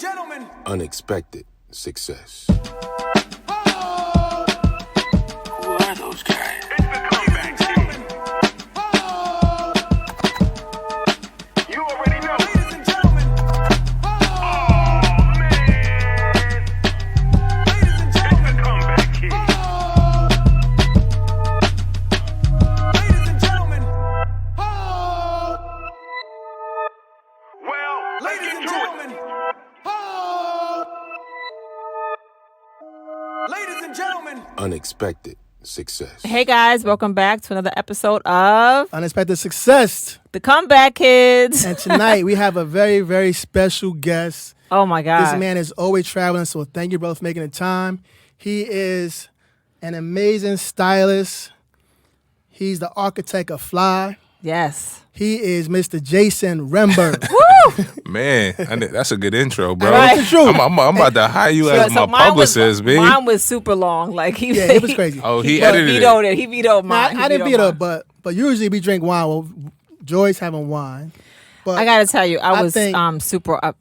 gentlemen. Unexpected success. Who are those guys? It's the comeback team. You already know. Ladies and gentlemen. Oh, man. Ladies and gentlemen. It's the comeback kid. Ladies and gentlemen. Well, ladies and gentlemen. Ladies and gentlemen. Unexpected success. Hey guys, welcome back to another episode of Unexpected Success. The Comeback Kids. And tonight we have a very, very special guest. Oh my God. This man is always traveling, so thank you, brother, for making the time. He is an amazing stylist. He's the architect of Fly. Yes. He is Mr. Jason Rembert. Man, that's a good intro, bro. Right. It's true. I'm about to hire you as my publicist, B. Mine was super long. Like Yeah, it was crazy. Oh, he edited vetoed it. it. He vetoed mine. I didn't beat up, but usually we drink wine. Well, Joy's having wine. But I gotta tell you, I was think- super up,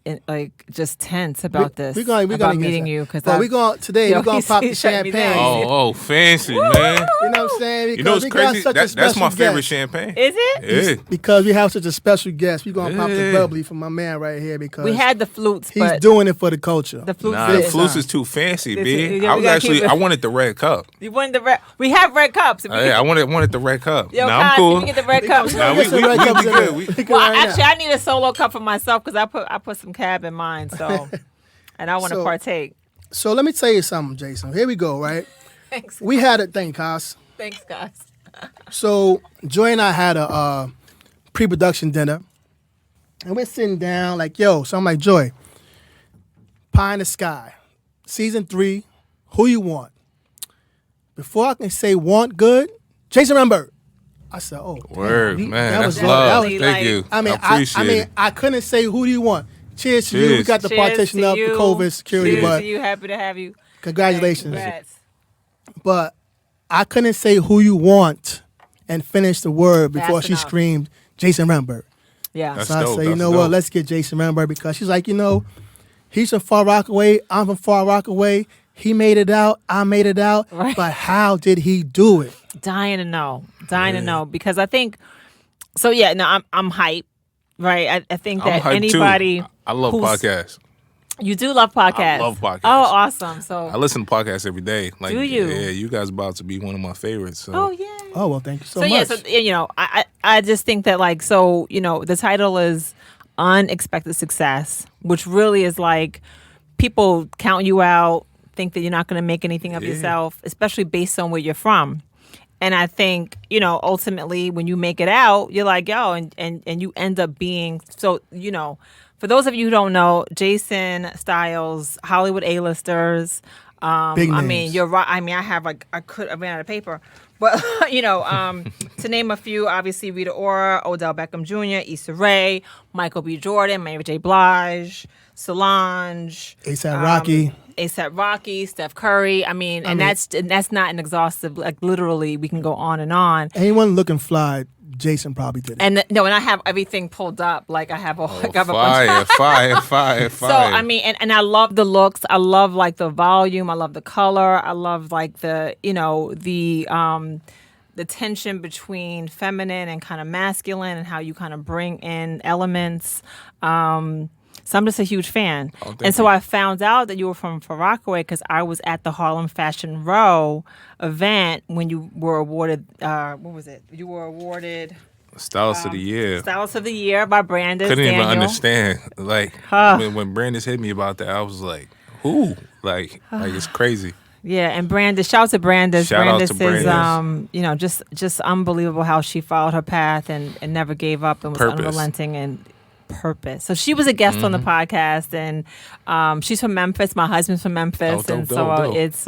just tense about this. We're gonna about get meeting that. you because But we're gonna pop the he shut me champagne. down. Oh, fancy, man. You know what I'm saying? You know what's we got crazy? such a That's special my favorite guest. champagne. Is it? Yeah. Because we have such a special guest, we're gonna pop the Yeah. bubbly from my man right here because We had the flutes, he's but doing it for the culture. the flutes. Nah, the did. flutes is too fancy, This B. is- yeah, I we was gotta actually, keep it- I wanted the red cup. You wanted the red. We have red cups. If we Yeah, can- I wanted the red cup. Yo, Nah, guys, I'm cool. can we get the red cups? Nah, Get some red we cups be in good. there. We- Pick it Well, right now. actually, I need a solo cup for myself because I put some cab in mine, so and I want to So- partake. So let me tell you something, Jason. Here we go, right? Thanks. We had a thing, Cos. Thanks, guys. So Joy and I had a pre-production dinner, and we're sitting down like, yo. So I'm like, Joy, Pie in the Sky, season 3. Who you want? Before I can say want good, Jason Rembert. I said, oh, damn, Word, man. that That's was love. really Thank like- you. I mean, I appreciate it. I couldn't say who do you want. Cheers to you. We Cheers. got the Cheers partition to up, you. the COVID security, Cheers but to you. Happy to have you. congratulations. Congrats. But I couldn't say who you want and finish the word before Fast she enough. screamed Jason Rembert. Yeah. That's So I dope, said, you that's know what, dope. let's get Jason Rembert because she's like, he's from Far Rockaway, I'm from Far Rockaway. He made it out, I made it out. Right. But how did he do it? Dying to know. Dying to know because I think. So yeah, no, I'm hype, right? I think I'm that hyped, anybody. too. I love who's- podcasts. You do love podcasts. I love podcasts. Oh, awesome. So. I listen to podcasts every day. Like, Do you? Yeah, you guys about to be one of my favorites. So. Oh yeah. Oh, well, thank you so So yeah, much. so I just think that the title is Unexpected Success, which really is like people count you out, think that you're not going to make anything of yourself, especially based on where you're from. And I think, ultimately when you make it out, you're like, yo, and you end up being so, for those of you who don't know, Jason styles Hollywood A-listers. Big I mean, names. you're right. I mean, I ran out of paper. But, to name a few, obviously Rita Ora, Odell Beckham Jr., Issa Rae, Michael B. Jordan, Mary J. Blige, Solange. A$AP Rocky. A$AP Rocky, Steph Curry. I mean, that's not an exhaustive, like literally we can go on and on. Anyone looking fly, Jason probably did it. And and I have everything pulled up. Like I have a, I have a bunch Fire. So I mean, and I love the looks. I love like the volume. I love the color. I love like the the tension between feminine and kind of masculine, and how you kind of bring in elements. So I'm just a huge fan. And so I found out that you were from Far Rockaway because I was at the Harlem Fashion Row event when you were awarded. What was it? You were awarded. Stylist of the year. Stylist of the Year by Brandice Couldn't Daniel. even understand. Like when Brandice hit me about that, I was like, who? Like it's crazy. Yeah, and Brandice, shout out to Brandice. Shout out to Brandice is, just unbelievable how she followed her path and never gave up and was Purpose. unrelenting and purpose. So she was a guest on the podcast, and she's from Memphis. My husband's from Memphis, Dope, and dope, so dope. it's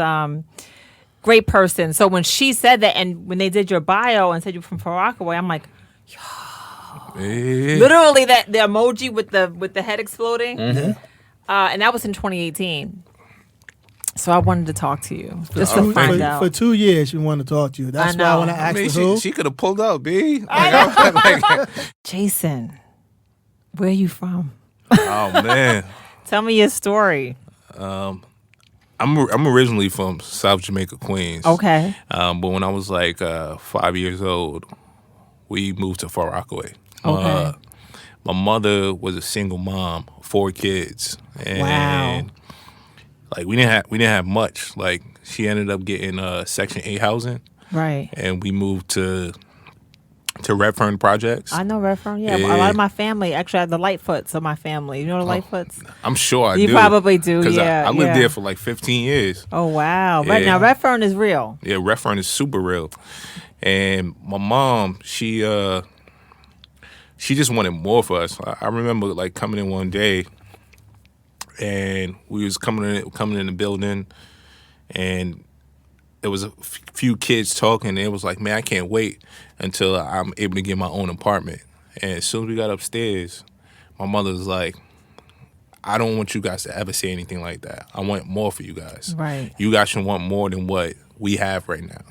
great person. So when she said that, and when they did your bio and said you're from Far Rockaway, I'm like, Yeah. literally the emoji with the head exploding, Mm-hmm. and that was in 2018. So I wanted to talk to you just to find out. For 2 years, we wanted to talk to you. That's I why know. when I asked I mean, for who, she could have pulled up, B. Like, Jason, where are you from? oh man, Tell me your story. I'm originally from South Jamaica, Queens. Okay. But when I was like 5 years old, we moved to Far Rockaway. Okay. My mother was a single mom, 4 kids, and Wow. like we didn't have much. Like she ended up getting Section 8 housing, Right. and we moved to Redfern projects. I know Redfern. Yeah. Yeah. A lot of my family, actually, I have the Lightfoots of my family. You know the Lightfoots? I'm sure I You do. probably do, 'Cause yeah, I lived yeah. there for like 15 years. Oh, wow. Yeah. Now, Redfern is real. Yeah, Redfern is super real. And my mom, she just wanted more for us. I remember like coming in one day, and we was coming in the building, and there was a few kids talking, and it was like, man, I can't wait until I'm able to get my own apartment. And as soon as we got upstairs, my mother was like, I don't want you guys to ever say anything like that. I want more for you guys. Right. You guys should want more than what we have right now.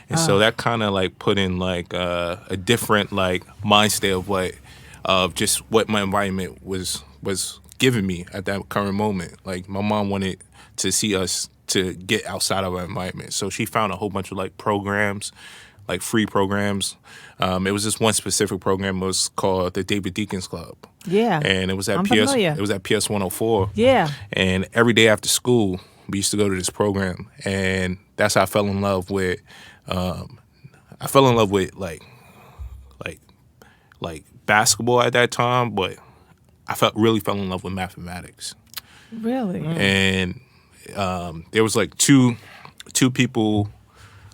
And so that kind of like put in like a different like mind state of just what my environment was giving me at that current moment. Like my mom wanted to see us to get outside of our environment. So she found a whole bunch of like programs, like free programs. It was this one specific program. It was called the David Deacons Club. Yeah. And it was at I'm PS. familiar. It was at PS 104. Yeah. And every day after school, we used to go to this program, and that's how I fell in love with. I fell in love with like basketball at that time, but I really fell in love with mathematics. Really? And there was like two people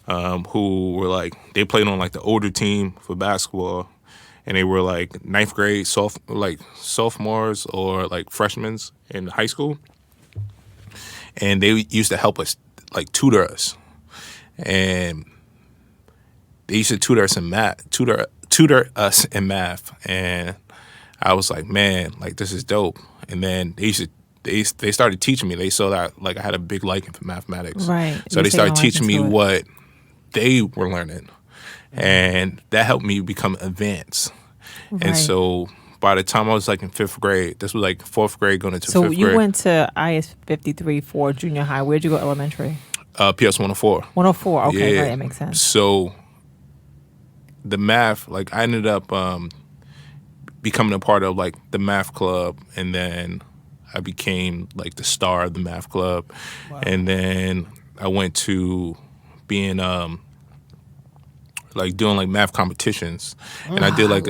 who were like, they played on like the older team for basketball, and they were like ninth grade sophomores or like freshmen in high school, and they used to help us, like tutor us, and they used to tutor us in math, and I was like, man, like this is dope. And then they started teaching me. They saw that like I had a big liking for mathematics, Right. So You they started taking a teaching me liking to it. what they were learning, and that helped me become advanced. Right. And so by the time I was like in 5th grade, this was like 4th grade going into So 5th you grade. went to IS 53 for junior high. Where'd you go elementary? PS 104. 104. Okay, Yeah. right, that makes sense. So the math, like I ended up becoming a part of like the math club, and then I became like the star of the math club. Wow. And then I went to being like doing like math competitions, and I did like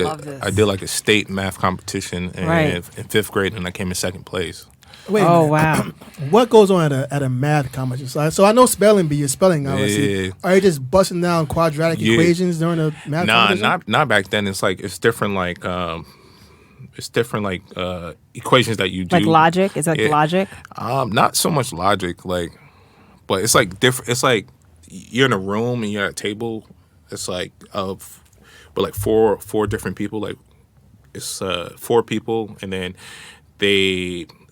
a state math competition in, Right. in 5th grade, and I came in 2nd place. Wait a Oh, minute. wow. What goes on at a math competition? So I know spelling bee is spelling, obviously. Yeah. Are you just busting down quadratic Yeah. equations during the math competition? Not back then. It's like it's different equations that you do. Like logic? Is that Yeah. logic? Not so much logic, like, but it's like different. It's like you're in a room and you're at a table. It's like but like four different people. Like it's 4 people, and then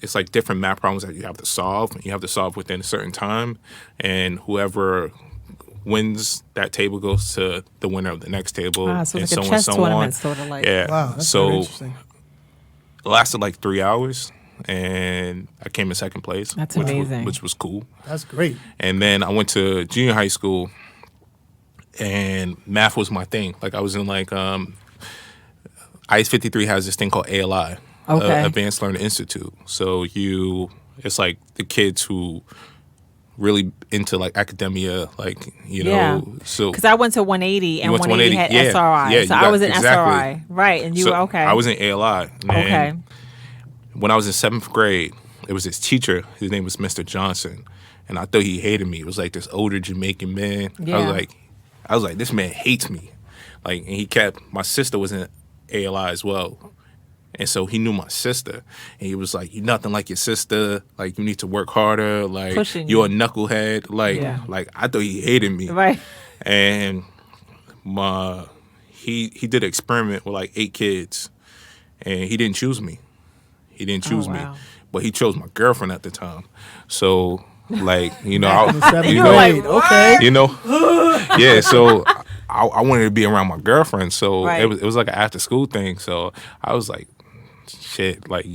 it's like different math problems that you have to solve. You have to solve within a certain time, and whoever wins that table goes to the winner of the next table, So and it's like a so on, chess so tournament, on. sort of like. Yeah. Wow, that's very So interesting. it lasted like 3 hours, and I came in 2nd place. That's which amazing. which was cool. That's great. And then I went to junior high school, and math was my thing. Like I was in like IS 53 has this thing called ALI, Okay. Advanced Learning Institute. So it's like the kids who really into like academia, like Yeah. So Because I went to 180 and went to 180 had 180, yeah. SRI. Yeah, so you I got- was in exactly. SRI. Right. And you so were okay. I was in ALI. And Okay. when I was in 7th grade, it was this teacher. His name was Mr. Johnson, and I thought he hated me. It was like this older Jamaican man. Yeah. I was like, this man hates me. Like, and my sister was in ALI as well, and so he knew my sister, and he was like, "You're nothing like your sister. Like, you need to work harder. Like, Pushing you're you. a knucklehead. Like, Yeah. like I thought he hated me. Right. And he did an experiment with like 8 kids, and he didn't choose me. He didn't choose me, wow. but he chose my girlfriend at the time. So like In the seventh You were like, grade, okay. yeah. So I wanted to be around my girlfriend. So Right. it was like an after school thing. So I was like, shit, like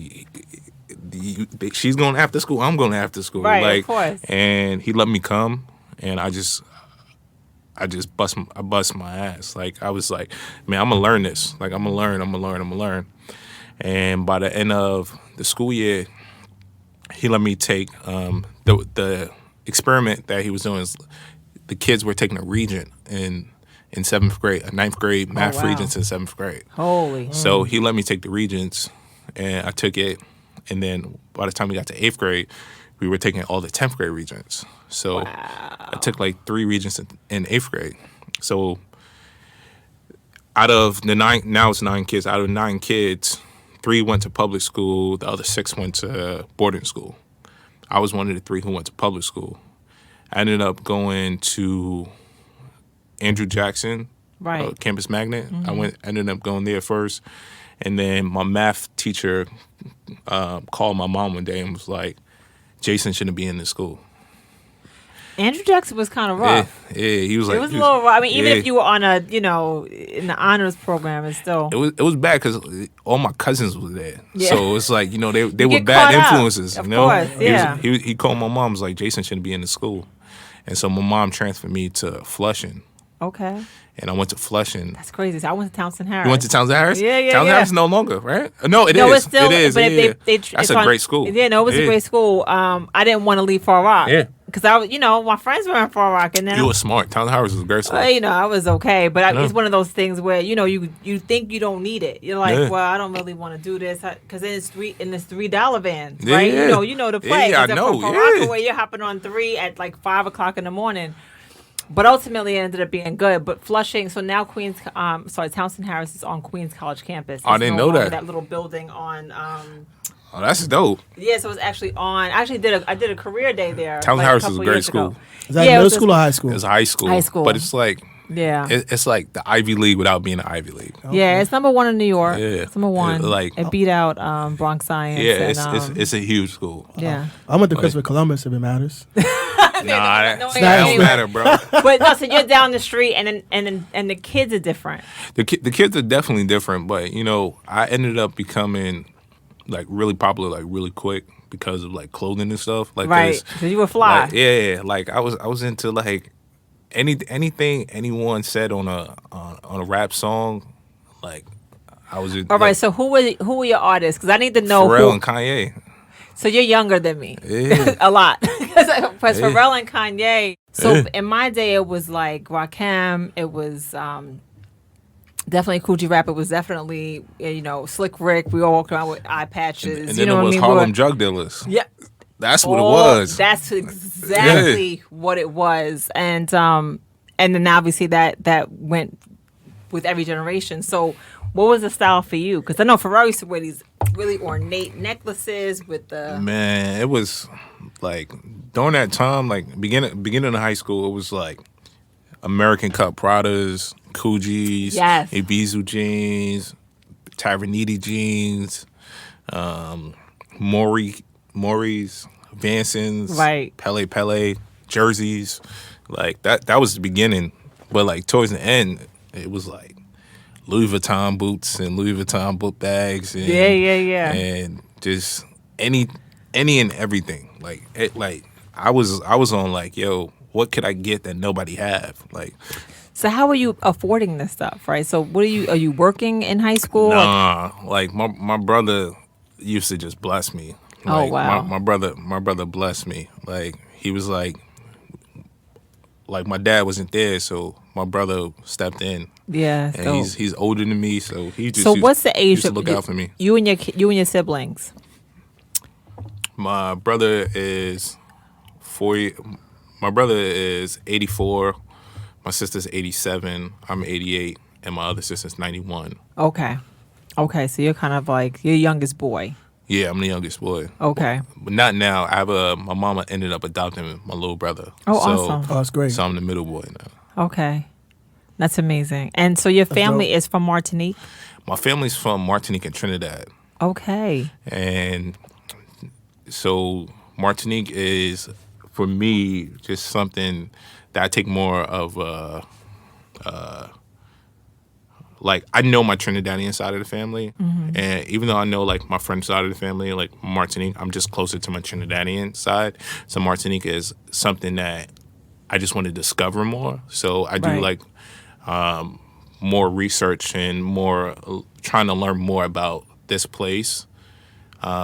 she's going after school. I'm going after school. Right, like, of course. And he let me come, and I bust my ass. Like, I was like, man, I'm gonna learn this. Like, I'm gonna learn. And by the end of the school year, he let me take the experiment that he was doing. Is the kids were taking a regent in seventh grade, a ninth grade math wow. regents in seventh grade. Holy. So he let me take the regents, and I took it. And then by the time we got to eighth grade, we were taking all the 10th grade regents. So I took like 3 regents in eighth grade. So out of the 9, now it's 9 kids. Out of 9 kids, 3 went to public school. The other 6 went to boarding school. I was one of the 3 who went to public school. I ended up going to Andrew Jackson, Right. Campus Magnet. Ended up going there first. And then my math teacher called my mom one day and was like, Jason shouldn't be in this school. Andrew Jackson was kind of rough. Yeah, he was like... It was a little rough. I mean, even if you were on in the honors program, it's still... It was bad because all my cousins were there. Yeah. So it's like, they were get bad caught up. influences. Of you know? course, yeah. He called my mom, was like, Jason shouldn't be in the school. And so my mom transferred me to Flushing. Okay. And I went to Flushing. That's crazy. So I went to Townsend Harris. You went to Townsend Harris? Yeah. Townsend Harris is no longer, right? No, it is. It's still... It is. But Yeah. That's That's a great school. Yeah, no, it was a great school. I didn't want to leave Far Rock. Yeah. Because I was, my friends were in Far Rock. And then You were smart. Townsend Harris was a great school. I was okay, but it's one of those things where you think you don't need it. You're like, Yeah. well, I don't really want to do this because then it's $3 vans, Yeah. right? You know the play. Yeah, I 'Cause know, From Far yeah. Rockaway, you're hopping on 3 at like 5:00 in the morning. But ultimately, it ended up being good. But Flushing, so now Townsend Harris is on Queens College campus. I It's didn't no know longer that. That little building on. Oh, that's dope. Yeah, so it was actually on. I did a career day there. Townsend Harris is a couple great years ago. school. Is that Yeah, it middle was school or high school? It's high school. High school. But it's like... Yeah. It's like the Ivy League without being an Ivy League. Yeah, it's number 1 in New York. Yeah. It's number 1. Like- it beat out Bronx Science. Yeah, and, it's a huge school. yeah. I went to Christopher Columbus, if it matters. Nah, that no, don't matter, bro. But no, so you're down the street, and the kids are different. The kids are definitely different, but I ended up becoming like really popular like really quick because of like clothing and stuff. Like Right, because you were fly. Like, yeah, like I was into like anything anyone said on a rap song, like I was. All right, so who were your artists? Because I need to know Pharrell who. and Kanye. So you're younger than me. Yeah. A lot. Because Pharrell and Kanye. So Yeah. in my day, it was like Rakim. It was definitely Coogee Rap. It was definitely Slick Rick. We all walked around with eye patches. And then it was Harlem drug dealers. Yeah. That's what it was. That's exactly what it was, and then obviously that went with every generation. So, what was the style for you? Because I know Pharrell used to wear these really ornate necklaces with the Man, it was like during that time, like beginning of high school, it was like American cut Pradas, Coogie's, Yes. Ibizu jeans, Taverniti jeans, Maury's, Vansons, Right. Pele jerseys. Like that was the beginning. But like towards the end, it was like Louis Vuitton boots and Louis Vuitton book bags and Yeah. and just any and everything. Like I was on like, yo, what could I get that nobody have? Like, So how are you affording this stuff, right? So are you working in high school? nah, like my brother used to just bless me. Oh, Like, wow. My brother blessed me. Like he was like my dad wasn't there, so my brother stepped in. Yeah. And So, he's older than me, so he just what's the age used to of look out for me. You and your siblings? My brother is 40. My brother is 84. My sister's 87. I'm 88, and my other sister's 91. Okay. So you're kind of like your youngest boy. Yeah, I'm the youngest boy. Okay. But not now. I have my mama ended up adopting my little brother. Oh, so, awesome. Oh, that's great. So I'm the middle boy now. Okay. That's amazing. And so your family dope. is from Martinique? My family's from Martinique and Trinidad, Okay. and so Martinique is for me just something that I take more of like I know my Trinidadian side of the family, and even though I know like my French side of the family, like Martinique, I'm just closer to my Trinidadian side. So Martinique is something that I just want to discover more. So I do Right. like more research and more trying to learn more about this place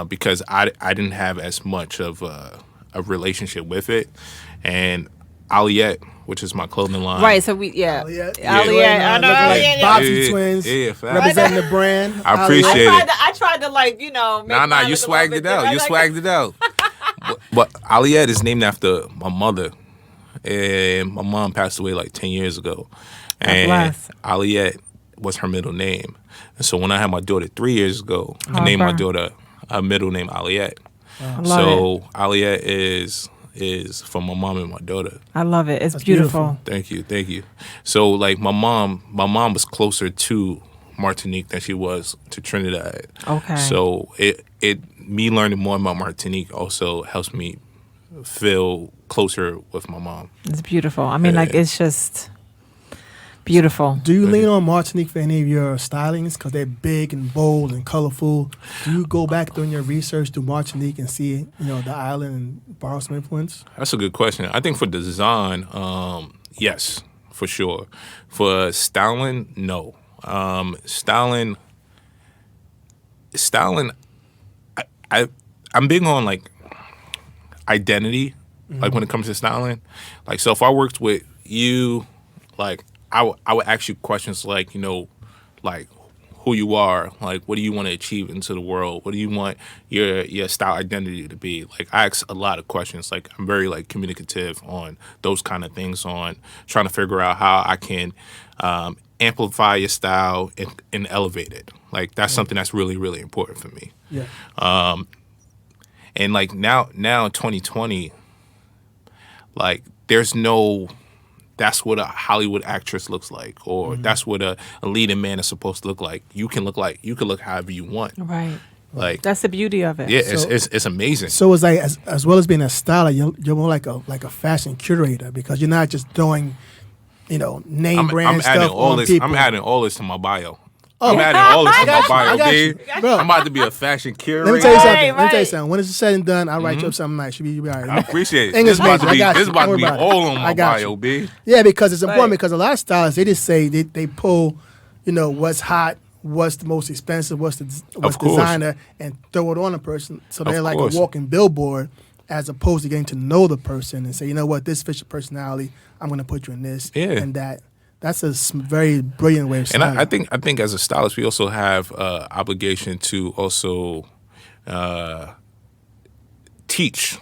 because I didn't have as much of a relationship with it. And Aliette, which is my clothing line. Right. So we Aliette. Aliette. I know. Looking like Aliette. Bobsy Yeah, twins. yeah, facts. Representing the brand. I appreciate Aliette. it. I tried to like, make Nah, mine you look a little swagged bit it out. different. You Like- swagged it out. But Aliette is named after my mother. And my mom passed away like 10 years ago. And bless. Aliette was her middle name. And so when I had my daughter 3 years ago, I Oh, named my burn. daughter a middle name Aliette. I love So it. Aliette is from my mom and my daughter. I love it. It's That's beautiful. beautiful. Thank you. So like my mom was closer to Martinique than she was to Trinidad. Okay. So me learning more about Martinique also helps me feel closer with my mom. It's beautiful. I mean, like, it's just beautiful. Do you lean on Martinique for any of your stylings? Because they're big and bold and colorful. Do you go back during your research to Martinique and see, the island and borrow some influence? That's a good question. I think for design, yes, for sure. For styling, no. Styling, I'm big on like identity, like when it comes to styling. Like, so if I worked with you, like I would ask you questions like, like who you are, like what do you want to achieve into the world? What do you want your style identity to be? Like I ask a lot of questions. Like I'm very like communicative on those kind of things, on trying to figure out how I can amplify your style and elevate it. Like that's something that's really, really important for me. Yeah. And like now in 2020, like there's no, that's what a Hollywood actress looks like, or that's what a leading man is supposed to look like. You can look however you want. Right. Like That's the beauty of it. yeah, So- it's amazing. So it's like as well as being a stylist, you're more like a fashion curator because you're not just doing, name brand adding stuff all on this. people. I'm adding all this to my bio. Oh. I'm adding all this to my I bio, got dude. you. Bro. I'm about to be a fashion curator. Let me tell you something. Right, Let me tell you right. something. When it's said and done, I'll write you up something nice. You'll be all I right. appreciate it. English This about to major, I be got this you. about to Don't be worry about all it. on I my got bio, you. B. Yeah, because it's important Right. because a lot of stylists, they just say they pull, what's hot, what's the most expensive, what's course. designer, and throw it on a person. So they're Of like course. a walking billboard as opposed to getting to know the person and say, you know what, this fits your personality. I'm going to put you in this Yeah. and that. That's a very brilliant way of And styling. I think as a stylist, we also have obligation to also teach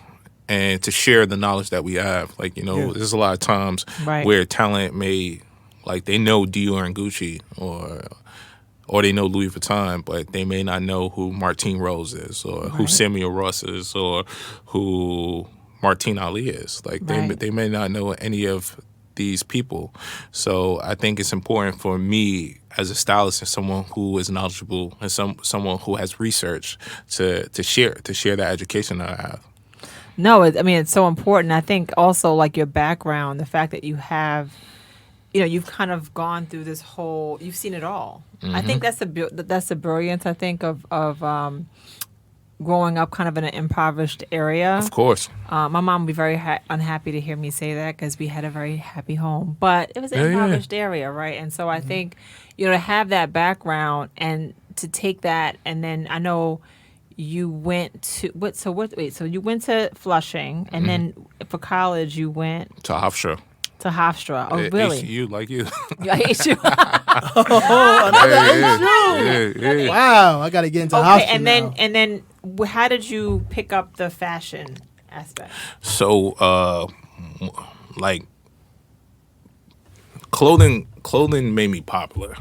and to share the knowledge that we have. Like, Yeah. there's a lot of times Right. where talent may, like, they know Dior and Gucci or they know Louis Vuitton, but they may not know who Martine Rose is or who Right. Samuel Ross is or who Martine Ali is. Like, Right. they may not know any of these people. So I think it's important for me as a stylist and someone who is knowledgeable and someone who has research to share that education that I have. No, it's so important. I think also like your background, the fact that you have, you've kind of gone through this whole, you've seen it all. I think that's the brilliance. I think of growing up kind of in an impoverished area. Of course. My mom would be very unhappy to hear me say that because we had a very happy home, but it was an Yeah, yeah. impoverished area, right? And so I think, to have that background and to take that, and then I know you went to so you went to Flushing, and then for college you went To Hofstra. to Hofstra. Oh, really? HU, like you. I hate you. yeah. wow, I got to get into Okay, hospital and now. then how did you pick up the fashion aspect? So, like, clothing made me popular.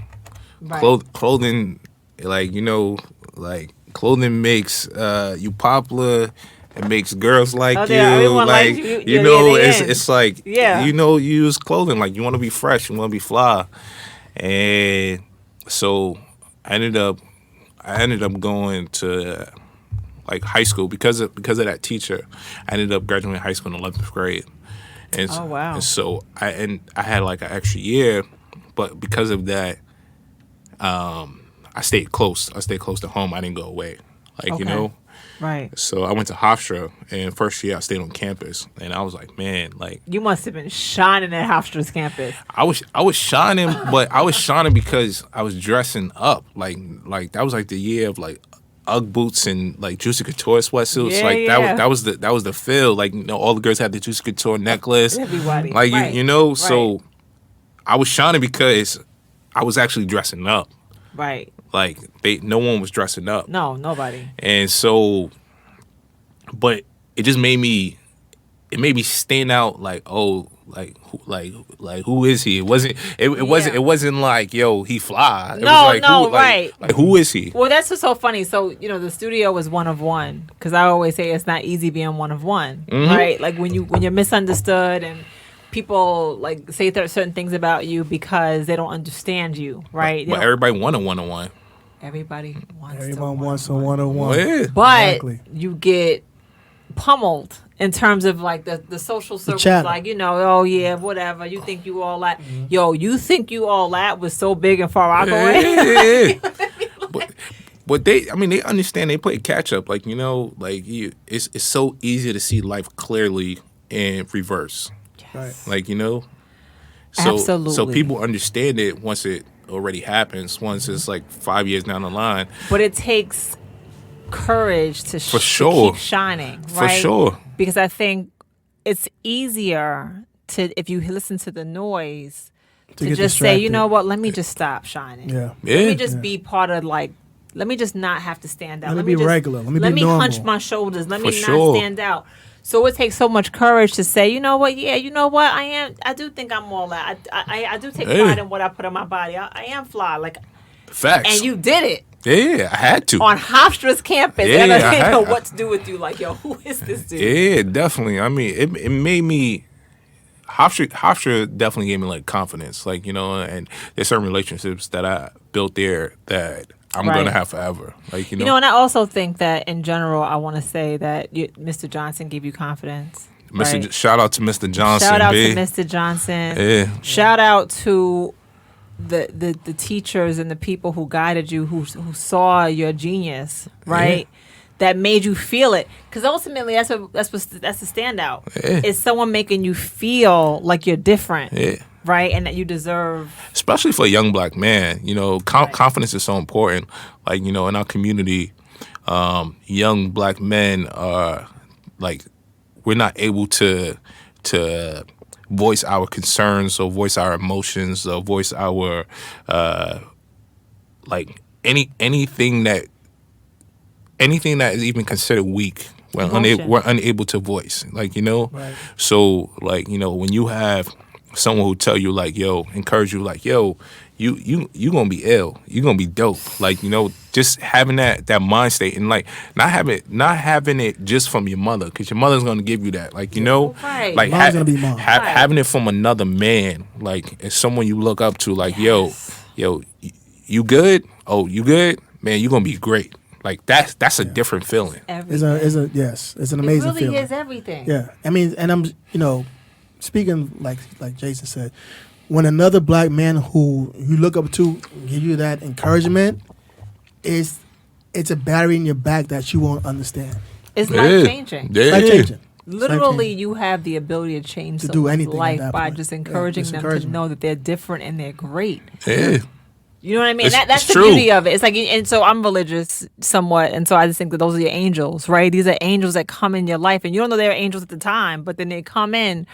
Right. Clothing, like, like, clothing makes you popular. It makes girls like Oh, you. yeah, everyone Like, likes you. You're the end. it's like, Yeah. you use clothing. Like, you want to be fresh. You want to be fly. And so I ended up going to like high school because of that teacher. I ended up graduating high school in 11th grade. And Oh, wow. And so I had like an extra year, but because of that, I stayed close. I stayed close to home. I didn't go away. Like, you Okay. know. Right. So I went to Hofstra, and first year I stayed on campus, and I was like, man, like You must have been shining at Hofstra's campus. I was shining, but I was shining because I was dressing up. Like that was like the year of like UGG boots and like Juicy Couture sweatsuits. Yeah, like yeah. that was the feel. Like, you know, all the girls had the Juicy Couture necklace. Everybody. Like Right. you know, Right. so I was shining because I was actually dressing up. Right. Like no one was dressing up. No, nobody. And so, but it just made me stand out. Like, oh, like who is he? It wasn't like, yo, he fly. It No, was like, no, who, like, right. Like, who is he? Well, that's what's so funny. So, you know, the studio was one of one, because I always say it's not easy being one of one, right? Like when you're misunderstood and people like say certain things about you because they don't understand you, right? They But don't- everybody won a one-on-one. everybody wants Everyone to wants a one-on-one. one-on-one. Yeah. But Exactly. you get pummeled in terms of like the social circles, chatter. like, you know, oh yeah, whatever. You think you all that? Yo, you think you all that was so big in Far Rockaway? Yeah. But they understand. They play catch up. Like, you know, like it's so easy to see life clearly in reverse. Right. Like, you know, so Absolutely. people understand it once it already happens. Once it's like 5 years down the line. But it takes courage to, For to sure. keep shining, For right? sure. Because I think it's easier to, if you listen to the noise, to get just say, you distracted. know what, let me just stop shining. Yeah. Let me Yeah. just be part of, like, let me just not have to stand out. Let me be just, regular. Let me be hunch normal. my shoulders. Let me For not sure. stand out. So it takes so much courage to say, you know what, yeah, you know what, I do think I'm all that. I do take Hey. pride in what I put on my body. I am fly. Like, Facts. and you did it Yeah, I had to. on Hofstra's campus. Yeah, and I I didn't had- know what to do with you. Like, yo, who is this dude? Yeah, definitely. I mean, it made me. Hofstra definitely gave me like confidence, like, you know, and there's certain relationships that I built there that I'm Right. gonna have forever. Like, you know, You know, and I also think that in general, I want to say that Mr. Johnson gave you confidence. Right? Shout out to Mr. Johnson. Shout out B. to Mr. Johnson. Yeah. Shout out to the teachers and the people who guided you, who saw your genius, right? That made you feel it, because ultimately that's the standout. Yeah. It's someone making you feel like you're different, Yeah. right? And that you deserve. Especially for a young black man, you know, confidence is so important. Like, you know, in our community, young black men are like, we're not able to voice our concerns or voice our emotions or voice our like anything that is even considered weak. Emotion. We're unable to voice. Like, you know, Right. so like, you know, when you have someone who tell you like, yo, encourage you like, yo, you gonna be ill, you gonna be dope. Like, you know, just having that mind state, and like not having it just from your mother, because your mother's gonna give you that. Like, you know, Right. like Mom's gonna be mom. Right. having it from another man, like it's someone you look up to. Like, yo, you good? Oh, you good? Man, you gonna be great. Like that's a different feeling. It's an amazing it really feeling. is everything. Yeah, I mean, and I'm, you know, speaking like Jason said, when another black man who you look up to give you that encouragement, it's a battery in your back that you won't understand. It's life changing. Yeah. Life changing. Literally, you have the ability to change To do someone's anything at life that by point. just Yeah, encouraging just them to encouragement. know that they're different and they're great. Yeah. You know what I mean? It's- That's it's the true. beauty of it. It's like, and so I'm religious somewhat, and so I just think that those are your angels, right? These are angels that come in your life, and you don't know they're angels at the time, but then they come in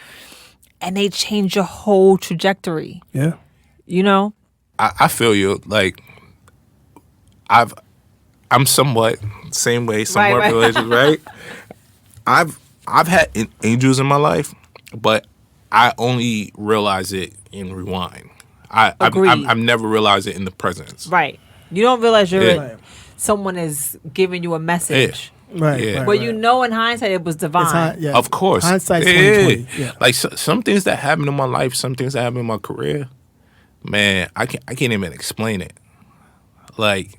and they change your whole trajectory. Yeah. You know? I feel you. Like I'm somewhat same way, somewhat Right. religious, right? I've had angels in my life, but I only realize it in rewind. Agreed. I've never realized it in the presence. Right. You don't realize Yeah. someone is giving you a message. Right. Yeah. right, But right. you know in hindsight it was divine. It's yeah. Of course. Hindsight's Yeah. 2020. Yeah. Like some things that happen in my life, some things that happen in my career, man, I can't even explain it. Like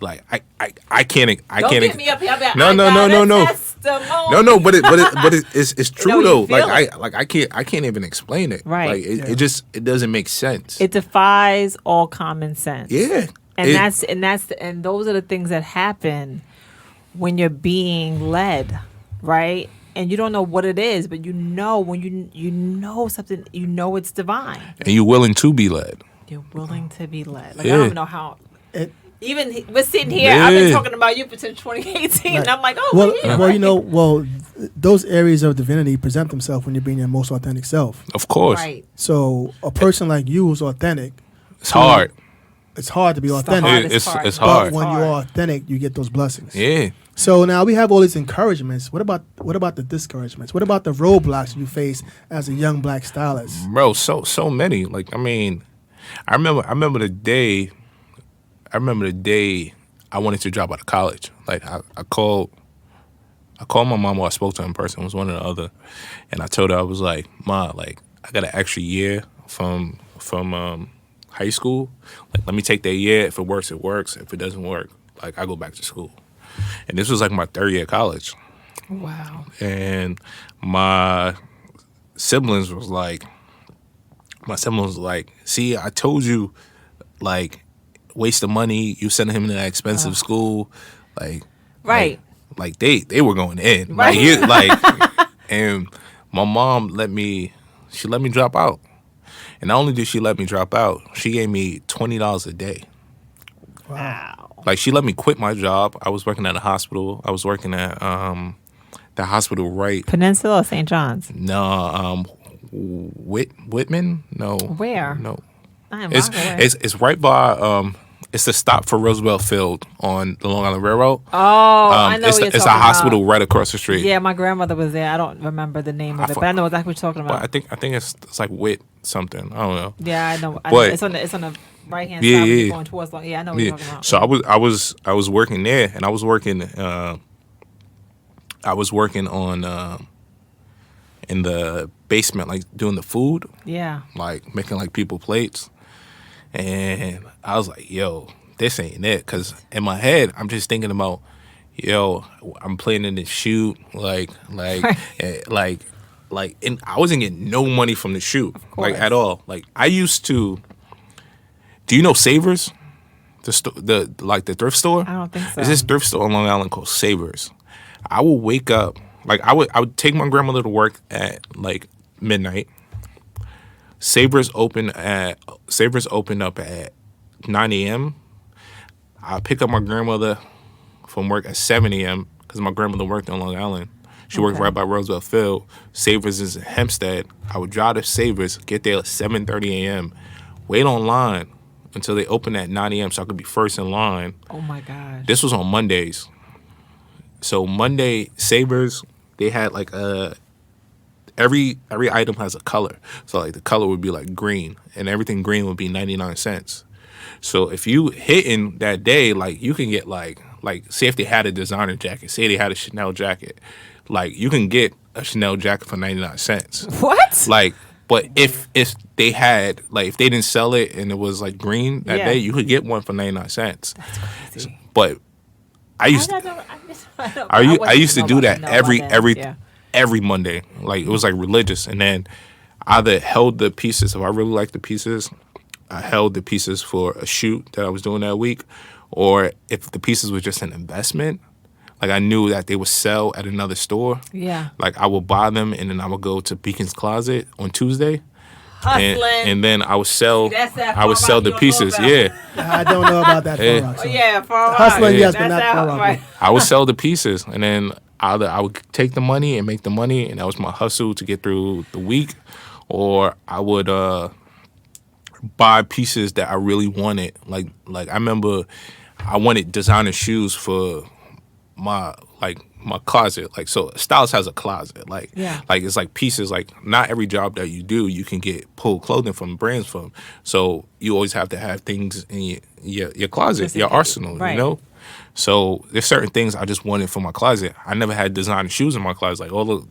I can't. Don't get me up here. No. No, but it's true No, you though. feel I can't even explain it. Right. Like it doesn't make sense. It defies all common sense. Yeah. And those are the things that happen when you're being led, right? And you don't know what it is, but you know when you know something, you know it's divine. And you're willing to be led. You're willing to be led. Like Yeah. I don't even know how. Even we're sitting here. Yeah. I've been talking about you since 2018, and I'm like, oh, Well, yeah, well, right. those areas of divinity present themselves when you're being your most authentic self. Of course. Right. So a person like you who's authentic, It's hard. it's hard to be the authentic. hardest It's part. it's But hard. when hard. you're authentic, you get those blessings. Yeah. So now we have all these encouragements. What about the discouragements? What about the roadblocks you face as a young black stylist? Bro, so many. Like, I mean, I remember the day I wanted to drop out of college. Like, I called my mom, or I spoke to her in person. It was one or the other. And I told her, I was like, Ma, like, I got an extra year from high school. Like, let me take that year. If it works, it works. If it doesn't work, like, I go back to school. And this was like my third year of college. Wow. And my siblings was like, see, I told you, like, waste the money. You sending him to that expensive school, like, Right. like they were going in, Right. and my mom let me drop out, and not only did she let me drop out, she gave me $20 a day. Wow. Like, she let me quit my job. I was working at a hospital. I was working at the hospital right. Peninsula or St. John's? No, Whitman? No. Where? No. I am It's Rockaway. it's right by it's the stop for Roosevelt Field on the Long Island Railroad. Oh, I know It's what you're it's a talking hospital about. right across the street. Yeah, my grandmother was there. I don't remember the name of it, but I know exactly what you're talking But about. I think it's like Whit something. I don't know. Yeah, I know. But- It's on the right hand Yeah, side when yeah. you're going towards. Yeah, I know what you're talking about. So I was working there, and I was working on in the basement, like doing the food, Yeah. like making like people plates. And I was like, yo, this ain't it. Because in my head, I'm just thinking about, yo, I'm planning to shoot, and I wasn't getting no money from the shoot, like, at all. Like, I used to, do you know Savers? The thrift store? I don't think so. There's this thrift store on Long Island called Savers. I would wake up, like, I would take my grandmother to work at like midnight. Savers opened up at 9 a.m. I pick up my grandmother from work at 7 a.m. because my grandmother worked on Long Island. She worked right by Roosevelt Field. Savers is in Hempstead. I would drive to Savers, get there at 7:30 a.m., wait online until they open at 9 a.m. so I could be first in line. Oh my gosh. This was on Mondays. So Monday, Savers, they had like every item has a color. So like the color would be like green, and everything green would be 99 cents. So if you hitting that day, like you can get like say if they had a designer jacket, say they had a Chanel jacket, like you can get a Chanel jacket for 99 cents. What? Like, but if they had, like, if they didn't sell it and it was like green that Yeah. day, you could get one for 99 cents. That's crazy. But I used to do that every Monday. Like, it was like religious. And then I either held the pieces, if I really liked the pieces, I held the pieces for a shoot that I was doing that week. Or if the pieces were just an investment, like I knew that they would sell at another store. Yeah. Like I would buy them and then I would go to Beacon's Closet on Tuesday. Hustling. And then I would sell That's that I would Far sell Rock the you don't pieces. know about. Yeah. I don't know about that. Yeah. Far Rock, so. Yeah, Far Rock. Hustling, yes, but That's not that- Far Rock. right. I would sell the pieces, and then either I would take the money and make the money, and that was my hustle to get through the week, or I would buy pieces that I really wanted. Like I remember I wanted designer shoes for my closet. Like, so a stylist has a closet. Like, Yeah. like it's like pieces. Like, not every job that you do you can pull clothing from brands from. So you always have to have things in your closet, Just in your case. arsenal. Right. You know. So there's certain things I just wanted for my closet. I never had designer shoes in my closet. Like all the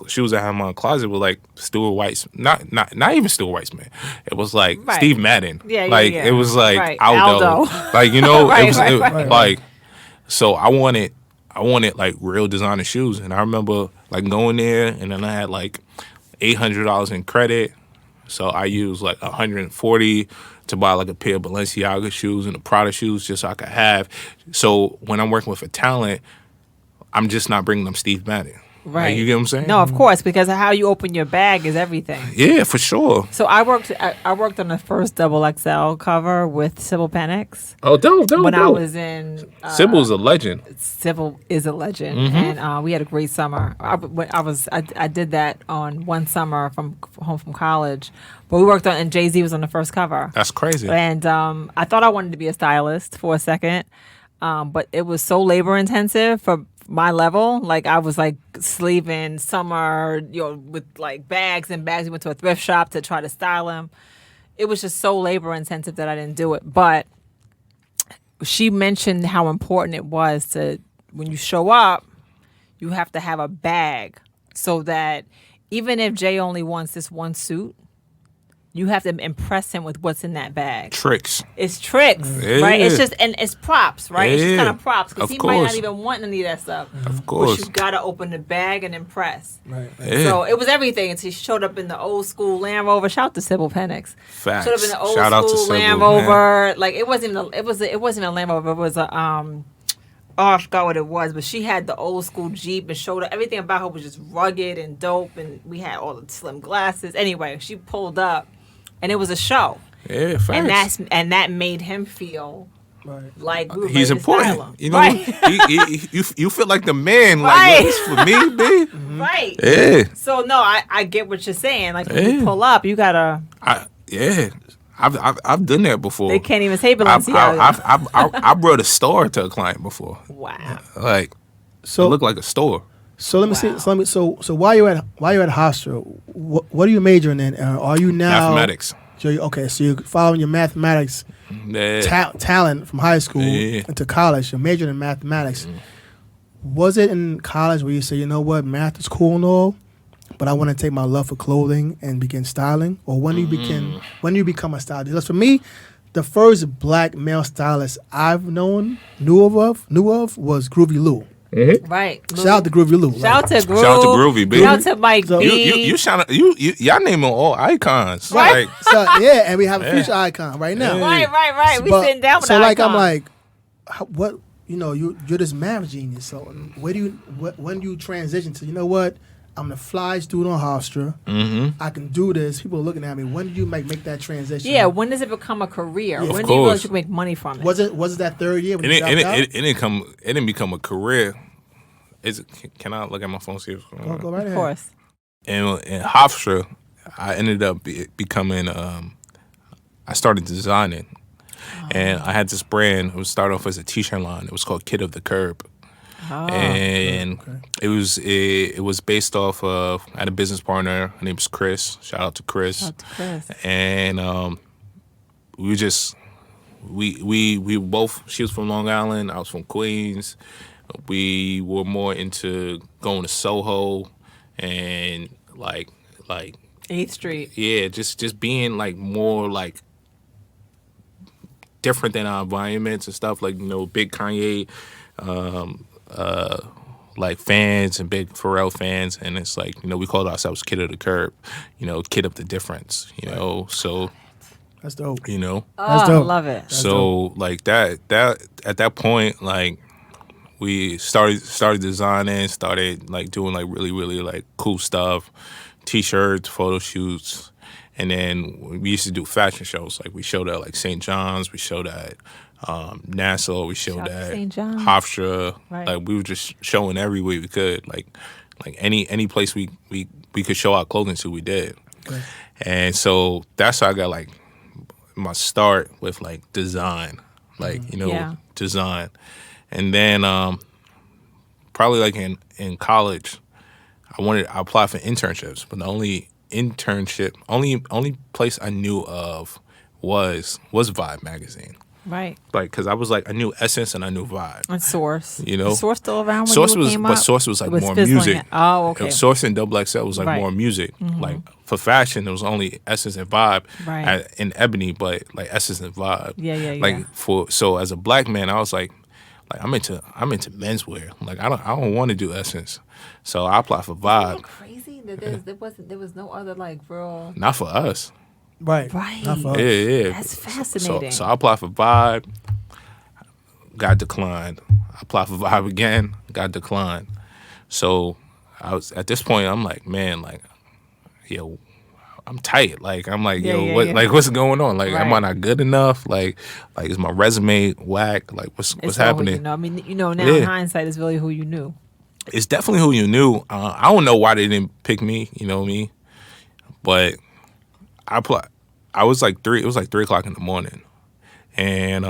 shoes I had in my closet were like Stuart Weiss, not even Stuart Weitzman. It was like Right. Steve Madden. Yeah, like yeah. it was like Right. Aldo. Aldo. Like, you know, Right, it was right, it- right. like. So I wanted like real designer shoes, and I remember like going there, and then I had like $800 in credit. So I used like $140 to buy like a pair of Balenciaga shoes and a Prada shoes just so I could have. So when I'm working with a talent, I'm just not bringing them Steve Madden. Right. Like, you get what I'm saying? No, of course, because how you open your bag is everything. Yeah, for sure. So I worked on the first XXL cover with Sybil Penix Oh, dope. when I was in. Sibyl's a legend. Sybil is a legend, Mm-hmm. and we had a great summer. I did that on one summer from home from college, but we worked on, and Jay-Z was on the first cover. That's crazy. And I thought I wanted to be a stylist for a second, but it was so labor intensive for my level. Like I was like sleeving summer, with like bags and bags. We went to a thrift shop to try to style them. It was just so labor intensive that I didn't do it. But she mentioned how important it was to, when you show up, you have to have a bag so that even if Jay only wants this one suit, you have to impress him with what's in that bag. Tricks. It's tricks, Yeah. right? It's just, and it's props, right? It's just Yeah. kind of props because Of he might not course. even want any of that stuff. Of course. But you gotta open the bag and impress. Right. Yeah. So it was everything. And she showed up in the old school Land Rover. Shout out to Sybil Penix. Facts. Showed up in the old Shout out to school Sybil, Land man. Rover. Like it wasn't a Land Rover. It was a I forgot what it was, but she had the old school Jeep and showed up. Everything about her was just rugged and dope, and we had all the slim glasses. Anyway, she pulled up, and it was a show, Yeah, facts. and that made him feel Right. like we were He's ready to style important. him. You know, right? you feel like the man. Like, Right. yo, this for me, B. Right. Yeah. So no, I get what you're saying. Like when you Yeah. pull up, you gotta. I've done that before. They can't even say Balenciaga. I brought a store to a client before. Wow. Like, So it looked like a store. So let me see. So while you're at Hofstra, what are you majoring in? Are you now Mathematics. So okay, so you're following your mathematics Yeah. talent from high school Yeah. into college. You're majoring in mathematics. Was it in college where you say, you know what, math is cool and all, but I want to take my love for clothing and begin styling? Or when you become a stylist? Because for me, the first black male stylist I've knew of was Groovy Lou. Right. Shout out to Groovy Lou. Shout out to Groove. Shout out to Groovy, baby. Shout out to Mike So- B. Y'all naming all icons. Right. Like, So yeah, and we have a future icon right now. Right. We But- sitting down with so the like I'm icon. like, what you're this math genius. So when do you transition to, you know what, I'm the fly student on Hofstra. I can do this. People are looking at me. When did you make that transition? Yeah, when does it become a career? Yeah, of When do you realize course. you can make money from it? Was it that third year when you it, dropped out? it didn't become a career. Can I look at my phone? See what's going on? Go right Of ahead. course. In Hofstra, I ended up becoming. I started designing, and I had this brand. It was started off as a T-shirt line. It was called Kid of the Curb, and it was based off of. I had a business partner. Her name was Chris. Shout out to Chris. Shout out to Chris. And we both. She was from Long Island. I was from Queens. We were more into going to Soho and like 8th Street. yeah, just being like more like different than our environments and stuff. Like, big Kanye like fans and big Pharrell fans, and it's like, we called ourselves Kid of the Curb, kid of the difference, so That's dope. Oh, That's I dope. love it. so like that at that point, like we started designing, started like doing like really, really like cool stuff, T-shirts, photo shoots, and then we used to do fashion shows. Like we showed at like St. John's, we showed at Nassau, we showed Shout out to at St. John's. Hofstra. Right. Like we were just showing every way we could. Like any place we could show our clothing to, we did. Okay. And so that's how I got like my start with like design, like Yeah. design, and then probably like in college, I applied for internships, but the only place I knew of was Vibe magazine, Right. like because I was like I knew Essence and I knew Vibe. And Source. You know? Is Source still around when Source you came up? Source was like It was more fizzling music. it. Oh, okay. Source and Double XL was like Right. more music. Like for fashion, there was only Essence and Vibe Right. in Ebony, but like Essence and Vibe. Yeah. Like so as a black man, I was like I'm into menswear. Like I don't want to do Essence, so I applied for Isn't that Vibe. crazy that there was no other like real. Not for us. Right. Right. Not for us. Yeah. That's fascinating. So I applied for Vibe, got declined. I applied for Vibe again, got declined. So I was at this point. I'm like, man, like, yo, I'm tight. Like, I'm like, like, what's going on? Like, am I Right. not good enough? Like, is my resume whack? Like, what's It's all who happening? you know. I mean, now Yeah. in hindsight, it's really who you knew. It's definitely who you knew. I don't know why they didn't pick me. You know me, but I applied. I was like 3. It was like 3:00 in the morning, and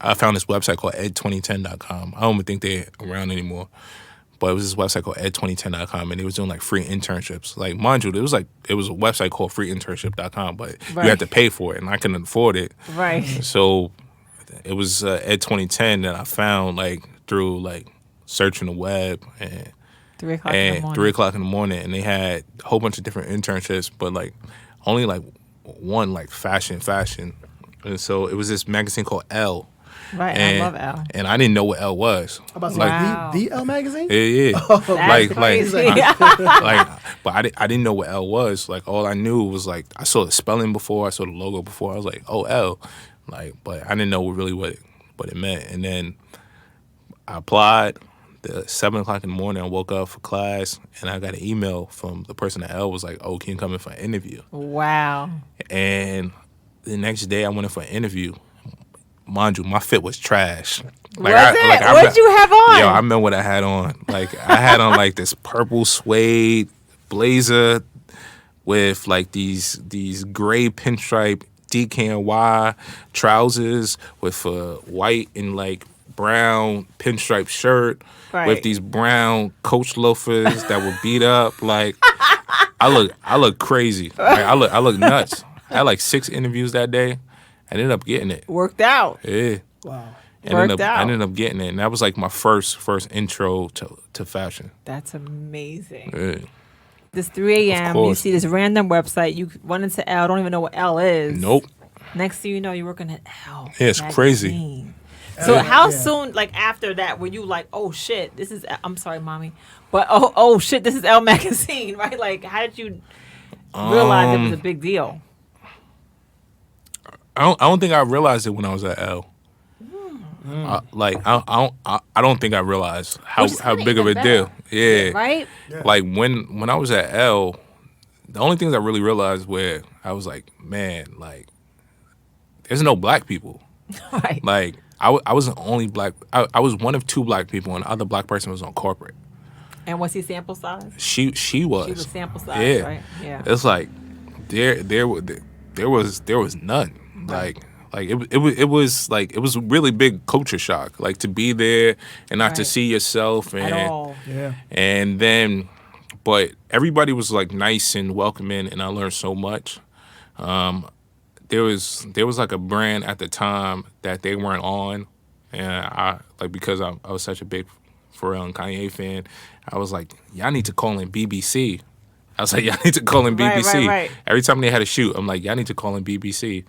I found this website called ed2010.com. I don't even think they're around anymore. But it was this website called ed2010.com, and they was doing like free internships. Like, mind you, it was a website called freeinternship.com, but Right. you had to pay for it, and I couldn't afford it. Right. So it was ed2010 that I found like through like searching the web and 3:00 in the morning. 3:00 in the morning, and they had a whole bunch of different internships, but like only like one like fashion, and so it was this magazine called Elle. Right. And I love Al. And I didn't know what Elle was. I'm about to Wow. say, the Elle magazine? Yeah. That's crazy. But I didn't know what Elle was. Like, all I knew was like I saw the spelling before, I saw the logo before. I was like, oh, Elle. Like, but I didn't know really what it meant. And then I applied. The 7:00 in the morning, I woke up for class, and I got an email from the person at Elle was like, oh, can you come in for an interview? Wow. And the next day, I went in for an interview. Mind you, my fit was trash. Like, What did you have on? Yo, I remember what I had on. Like, I had on like this purple suede blazer with like these gray pinstripe DKNY trousers with a white and like brown pinstripe shirt Right. with these brown Coach loafers that were beat up. Like, I look crazy. Like, I look nuts. I had like 6 interviews that day. I ended up getting it. Worked out. Yeah. Wow. I ended up getting it, and that was like my first intro to fashion. That's amazing. Yeah. This 3 a.m. You course. see this random website. You went into L. Don't even know what L is. Nope. Next thing you know, you're working at L. Yeah, it's crazy. magazine. So how Yeah. soon, like after that, were you like, oh shit, this is? I'm sorry, mommy, but oh shit, this is L magazine, right? Like, how did you realize it was a big deal? I don't think I realized it when I was at L. I don't think I realized how Which is kinda big of a even deal. better. Yeah. Right? Like when I was at L, the only things I really realized were I was like, man, like there's no black people. Right. Like I was the only black. I was one of 2 black people, and the other black person was on corporate. And what's his sample size? She was. She was sample size, Yeah. right? Yeah. It's like there was none. Like it was like it was a really big culture shock. Like to be there and not to Right. see yourself At and all. Yeah. and then, but everybody was like nice and welcoming, and I learned so much. There was like a brand at the time that they weren't on, and I like because I was such a big Pharrell and Kanye fan. I was like, y'all need to call in BBC. I was like, y'all need to call in Right, BBC. right. Every time they had a shoot, I'm like, y'all need to call in BBC.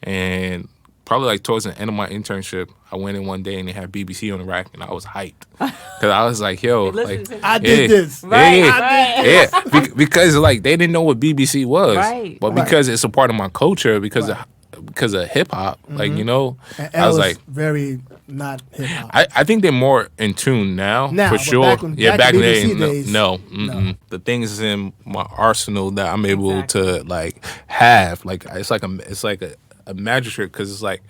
And probably like towards the end of my internship, I went in one day and they had BBC on the rack, and I was hyped because I was like, yo, Listen like to I did this. Right, yeah, right. yeah, because like they didn't know what BBC was, Right. but because it's a part of my culture, because of hip hop, like you know, And I was Elle like, is very not hip hop. I think they're more in tune now, Now, for but sure. back when- Yeah, back back in then, BBC days, no. The things in my arsenal that I'm able to like have, like it's like a magic trick, because it's like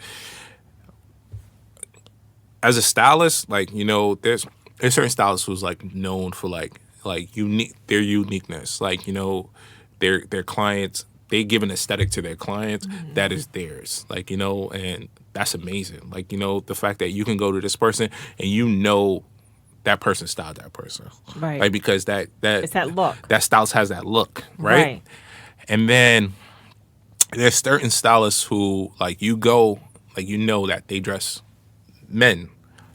as a stylist, like you know, there's certain stylists who's like known for like their uniqueness, like you know, their clients. They give an aesthetic to their clients that is theirs, like you know, and that's amazing. Like you know, the fact that you can go to this person and you know that person styled that person, Right. Like because that It's that look. that stylist has that look, right? Right. And then there's certain stylists who like you go, like you know that they dress men.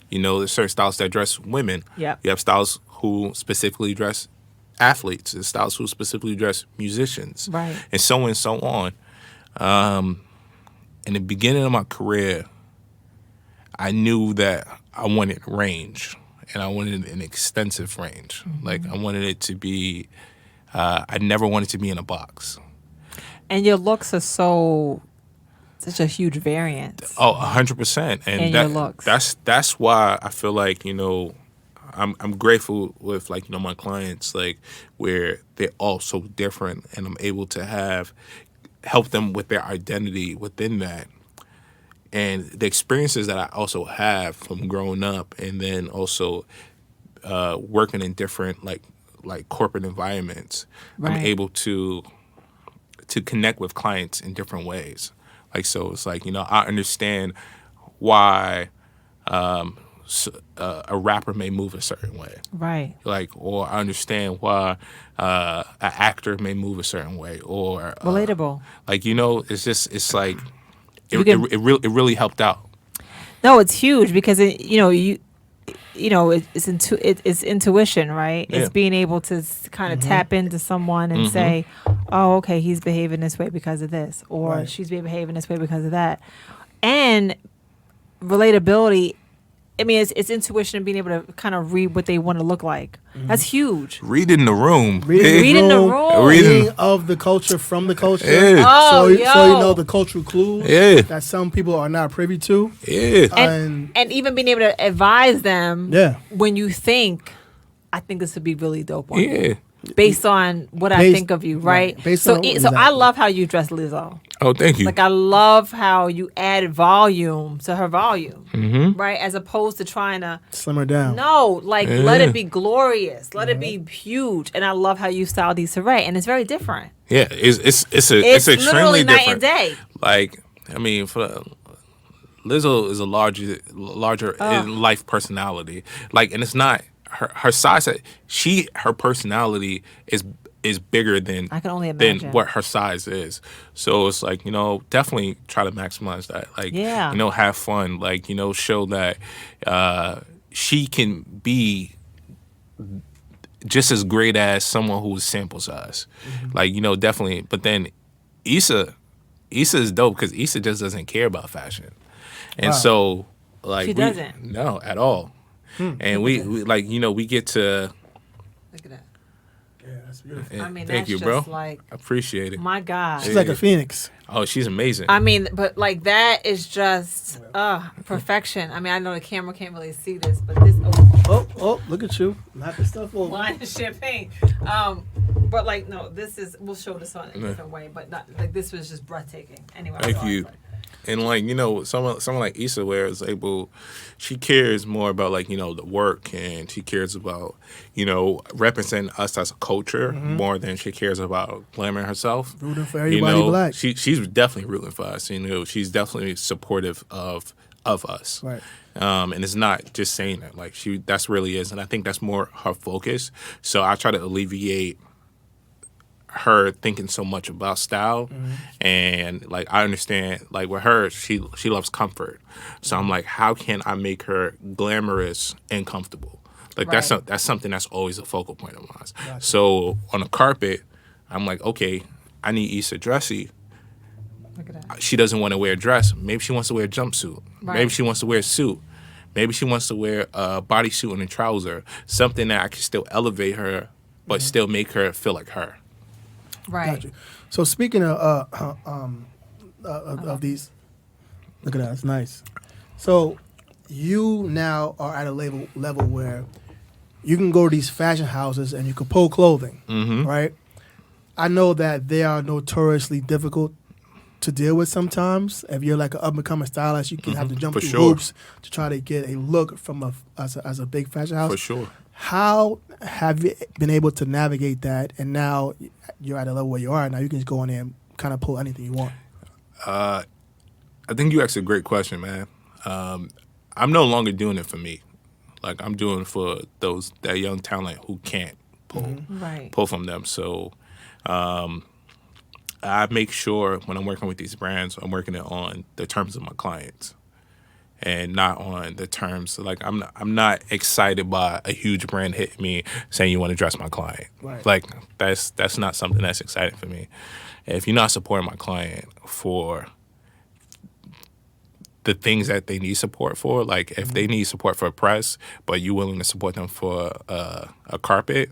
You know, there's certain stylists that dress women. Yep. You have stylists who specifically dress athletes. There's stylists who specifically dress musicians. Right. And so on. In the beginning of my career, I knew that I wanted range, and I wanted an extensive range. Like I wanted it to be, I never wanted to be in a box. And your looks are such a huge variance. Oh, 100%. And In your looks. that's why I feel like, I'm grateful with like, my clients, like where they're all so different and I'm able to help them with their identity within that. And the experiences that I also have from growing up and then also working in different like corporate environments, I'm Right. able to connect with clients in different ways. Like, so it's like, I understand why a rapper may move a certain way. Right. Like, or I understand why an actor may move a certain way, or Relatable. like, it's like You can- it really helped out. No, it's huge because it's intuition, right? Yeah. It's being able to kind of tap into someone and say, "Oh, okay, he's behaving this way because of this," or Right. "She's behaving this way because of that," and relatability. I mean, it's intuition and being able to kind of read what they want to look like. That's huge. Reading the room. Reading the room. Reading- Being of the culture, from the culture. Yeah. Oh, so you yo. know the cultural clues Yeah. that some people are not privy to. Yeah. And even being able to advise them Yeah. when you think, I think this would be really dope on you. Yeah. Based on what I Based- think of you, right? right. Based so, on- so I exactly. love how you dress Lizzo. Oh, thank you. Like I love how you added volume to her volume, right? As opposed to trying to Slimmer down. let Yeah. it be glorious, let it be huge. And I love how you styled Issa Rae, and it's very different. Yeah, it's It's extremely literally night different. and day. Like, I mean, Lizzo is a larger in life personality. Like, and it's not her size. Her personality is bigger than I can only than imagine. what her size is. So it's like, definitely try to maximize that. Like, Yeah. have fun. Like, show that she can be just as great as someone who is sample size. Like, definitely. But then Issa is dope because Issa just doesn't care about fashion. And Wow. so, like, She doesn't. No, at all. And we like, we get to, Look at that. Yeah, that's beautiful. I mean, thank that's you, just bro. like, I appreciate it. my God. She's like a phoenix. Oh, she's amazing. I mean, but like that is just perfection. I mean, I know the camera can't really see this, but this Oh, look at you. Knock the stuff over. line of champagne. But like no, this is we'll show this on a different way, but not like this was just breathtaking. Anyway, Thank sorry, you. but- And like, someone like Issa, where it's able, she cares more about like, the work, and she cares about, representing us as a culture more than she cares about glamoring herself. Rooting for everybody black. She's definitely rooting for us. She's definitely supportive of us. Right. And it's not just saying that. Like, that's really is, and I think that's more her focus. So I try to alleviate her thinking so much about style, and like I understand, like with her, she loves comfort. So I'm like, how can I make her glamorous and comfortable? Like Right. that's something that's always a focal point of mine. So on a carpet, I'm like, okay, I need Issa dressy. Look at that. She doesn't want to wear a dress. Maybe she wants to wear a jumpsuit. Right. Maybe she wants to wear a suit. Maybe she wants to wear a bodysuit and a trouser. Something that I can still elevate her, but still make her feel like her. Right. Got you. So speaking of these, look at that. It's nice. So you now are at a level where you can go to these fashion houses and you can pull clothing, right? I know that they are notoriously difficult to deal with sometimes. If you're like an up-and-coming stylist, you can have to jump For through sure. hoops to try to get a look from as a big fashion house. For sure. How have you been able to navigate that? And now you're at a level where you are. Now you can just go in there and kind of pull anything you want. I think you asked a great question, man. I'm no longer doing it for me. Like, I'm doing it for that young talent who can't Right. pull from them. So I make sure when I'm working with these brands, I'm working it on the terms of my clients, and not on the terms. Like, I'm not excited by a huge brand hitting me saying you want to dress my client. Right. Like, that's not something that's exciting for me. If you're not supporting my client for the things that they need support for, like if they need support for a press, but you're willing to support them for a carpet,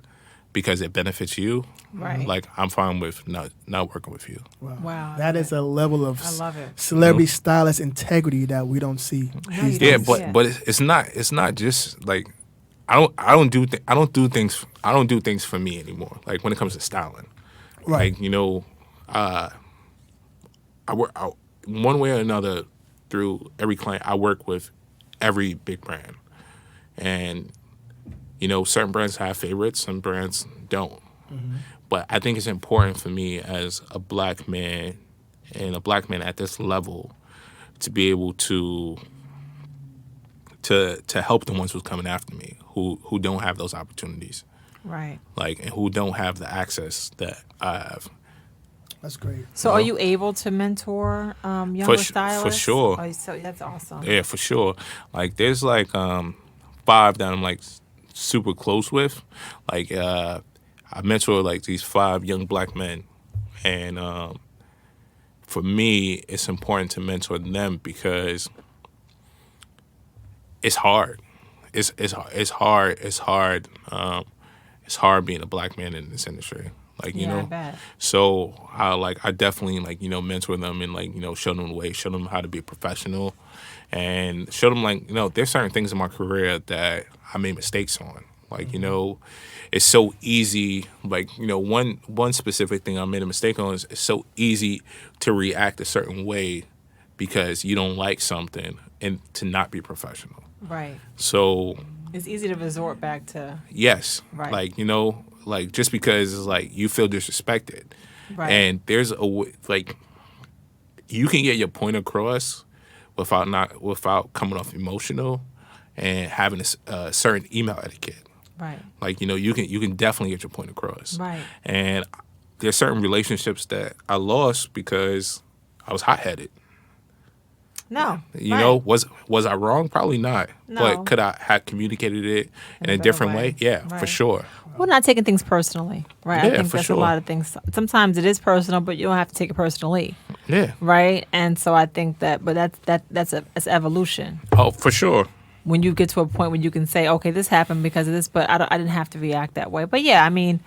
because it benefits you, Right. like I'm fine with not working with you. Wow. That is a level of I love it. celebrity stylist integrity that we don't see these Yeah, days. but it's not just like I don't do things for me anymore. Like when it comes to styling, Right. like I work out one way or another through every client. I work with every big brand, and certain brands have favorites, some brands don't. But I think it's important for me as a black man and a black man at this level to be able to help the ones who's coming after me, who don't have those opportunities, Right. like, and who don't have the access that I have. That's great. So are you able to mentor younger stylists? For sure. Oh, so that's awesome. Yeah, for sure. Like there's like 5 that I'm like super close with. Like I mentor like these 5 young black men, and for me, it's important to mentor them because it's hard. It's hard. It's hard being a black man in this industry. Like I bet. So I definitely mentor them and show them the way, show them how to be a professional, and show them there's certain things in my career that I made mistakes on. Like it's so easy. Like one specific thing I made a mistake on is it's so easy to react a certain way because you don't like something and to not be professional. Right. So It's easy to resort back to. yes, Right. like just because it's like you feel disrespected, Right. and there's a you can get your point across without coming off emotional and having a certain email etiquette. Right. Like you can definitely get your point across. Right. And there's certain relationships that I lost because I was hot headed. No. Was I wrong? Probably not. No. But could I have communicated it in a better different way. way? Yeah, for Right. sure. We're not taking things personally, right? I Yeah, think for that's sure. a lot of things. Sometimes it is personal, but you don't have to take it personally, Yeah. right? And so I think that's evolution. Oh, for sure. When you get to a point when you can say, okay, this happened because of this, but I didn't have to react that way. But yeah, I mean,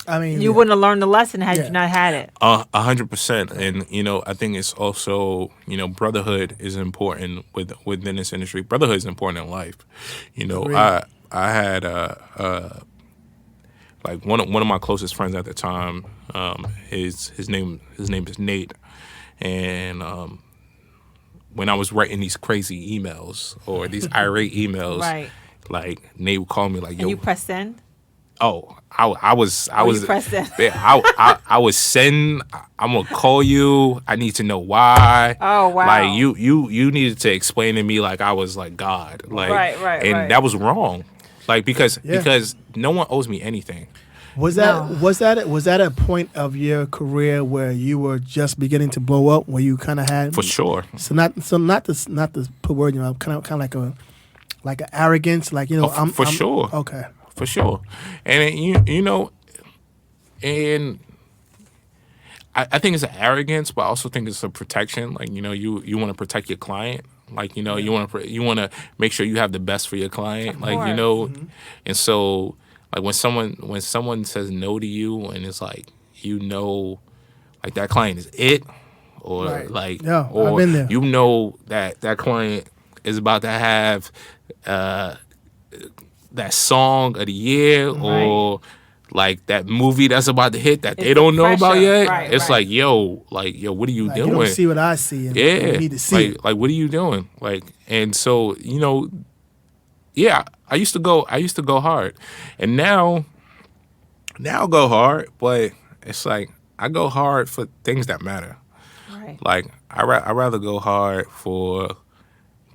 you yeah. wouldn't have learned the lesson had Yeah. you not had it. 100%. And I think it's also brotherhood is important within this industry. Brotherhood is important in life. Agreed. I had like one of my closest friends at the time. His name is Nate, and when I was writing these crazy emails or these irate emails, Right. like Nate would call me like, "Yo, And you press send? oh, I was you pressed send. yeah, I was send. I'm gonna call you. I need to know why. Oh, wow. Like you needed to explain to me like I was like God. Like Right, and right. that was wrong. Like because Yeah. no one owes me anything. Was that a point of your career where you were just beginning to blow up, where you kind of had For sure. So not to put word in your mouth, kind of like an arrogance, like I'm sure. Okay. For sure. And and I think it's an arrogance, but I also think it's a protection. Like you want to protect your client. Like you want to make sure you have the best for your client. Like course. and so like when someone says no to you and it's like like that client is it, or Right. like Yeah, or I've been there. that client is about to have that song of the year or like that movie that's about to hit that they It's don't the know about pressure. yet. Right, It's right. like, yo, what are you Like, doing? you don't see what I see, and Yeah, you need to see it. like what are you doing? Like, and so yeah, I used to go hard, and now I go hard, but it's like I go hard for things that matter. Right. Like I rather go hard for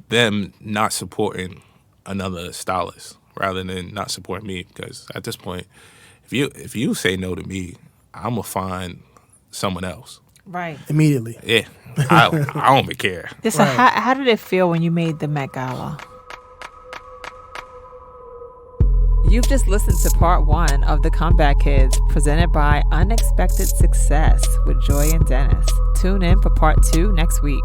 them not supporting another stylist rather than not supporting me, because at this point, if you say no to me, I'm gonna find someone else. Right. Immediately. Yeah, I don't even care. So how did it feel when you made the Met Gala? You've just listened to part 1 of The Comeback Kids, presented by Unexpected Success with Joy and Dennis. Tune in for part 2 next week.